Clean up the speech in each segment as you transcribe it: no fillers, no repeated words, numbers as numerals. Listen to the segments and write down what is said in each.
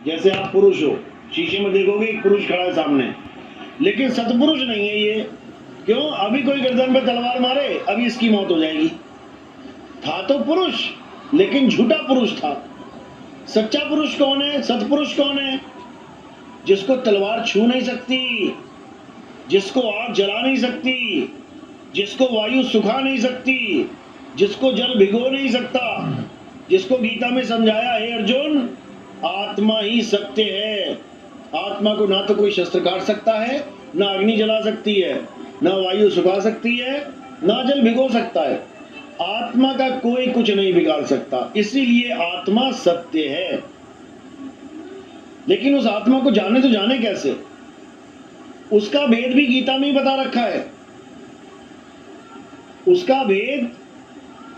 जैसे आप पुरुष हो, शीशे में देखोगे एक पुरुष खड़ा है सामने, लेकिन सतपुरुष नहीं है ये। क्यों? अभी कोई गर्दन पे तलवार मारे अभी इसकी मौत हो जाएगी। था तो पुरुष लेकिन झूठा पुरुष था। सच्चा पुरुष कौन है? सतपुरुष कौन है? जिसको तलवार छू नहीं सकती, जिसको आग जला नहीं सकती, जिसको वायु सुखा नहीं सकती, जिसको जल भिगो नहीं सकता, जिसको गीता में समझाया है अर्जुन, आत्मा ही सत्य है। आत्मा को ना तो कोई शस्त्र काट सकता है, ना अग्नि जला सकती है, ना वायु सुखा सकती है, ना जल भिगो सकता है। आत्मा का कोई कुछ नहीं बिगाड़ सकता, इसीलिए आत्मा सत्य है। लेकिन उस आत्मा को जाने तो जाने कैसे? उसका भेद भी गीता में ही बता रखा है। उसका भेद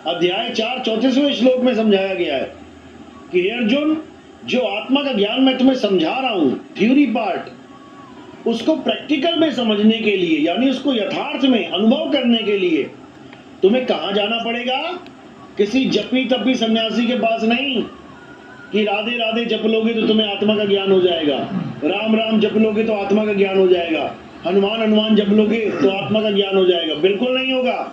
अध्याय 4 34वें श्लोक में समझाया गया है कि हे अर्जुन, जो आत्मा का ज्ञान मैं तुम्हें समझा रहा हूं, थ्योरी पार्ट, उसको प्रैक्टिकल में समझने के लिए, यानी उसको यथार्थ में अनुभव करने के लिए तुम्हें कहां जाना पड़ेगा? किसी जपी तपी सन्यासी के पास नहीं कि राधे राधे जप लोगे तो तुम्हें आत्मा का ज्ञान हो जाएगा, राम राम जप लोगे तो आत्मा का ज्ञान हो जाएगा, हनुमान हनुमान जप लोगे तो आत्मा का ज्ञान हो जाएगा। बिल्कुल नहीं होगा।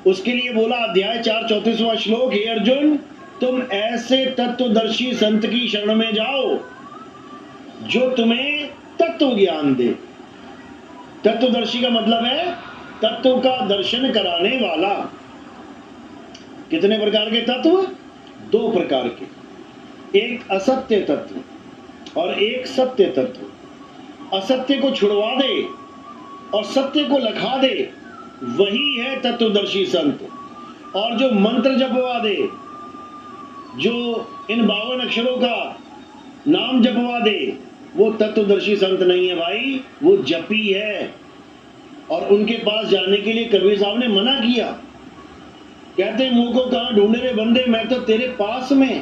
उसके लिए बोला अध्याय 4 34वां श्लोक, हे अर्जुन, तुम ऐसे तत्वदर्शी संत की शरण में जाओ जो तुम्हें तत्व ज्ञान दे। तत्वदर्शी का मतलब है तत्व का दर्शन कराने वाला। कितने प्रकार के तत्व? 2 प्रकार के, एक असत्य तत्व और एक सत्य तत्व। असत्य को छुड़वा दे और सत्य को लखा दे, वही है तत्वदर्शी संत। और जो मंत्र जपवा दे, जो इन 52 अक्षरों का नाम जपवा दे, वो तत्वदर्शी संत नहीं है भाई, वो जपी है। और उनके पास जाने के लिए कबीर साहब ने मना किया। कहते मुंह को कहां ढूंढे रे बंदे, मैं तो तेरे पास में,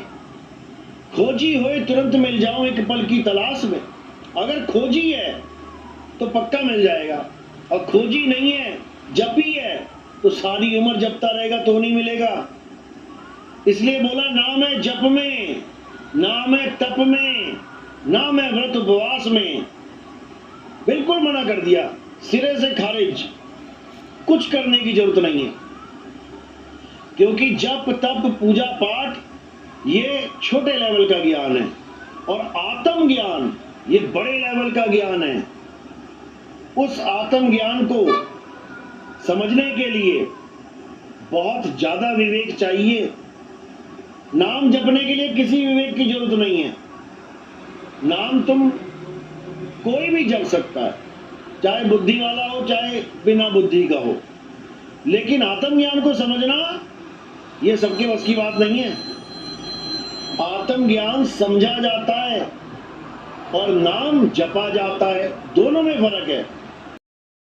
खोजी होए तुरंत मिल जाऊं एक पल की तलाश में। अगर खोजी है तो पक्का मिल जाएगा, और खोजी नहीं है, जपी है, तो सारी उम्र जपता रहेगा तो नहीं मिलेगा। इसलिए बोला नाम है जप में, नाम है तप में, नाम है व्रत उपवास में। बिल्कुल मना कर दिया, सिरे से खारिज, कुछ करने की जरूरत नहीं है। क्योंकि जप तप पूजा पाठ ये छोटे लेवल का ज्ञान है, और आत्म ज्ञान ये बड़े लेवल का ज्ञान है। उस आत्म ज्ञान को समझने के लिए बहुत ज्यादा विवेक चाहिए। नाम जपने के लिए किसी विवेक की जरूरत नहीं है। नाम तुम कोई भी जप सकता है, चाहे बुद्धि वाला हो चाहे बिना बुद्धि का हो, लेकिन आत्मज्ञान को समझना ये सबके बस की बात नहीं है। आत्मज्ञान समझा जाता है और नाम जपा जाता है, दोनों में फर्क है।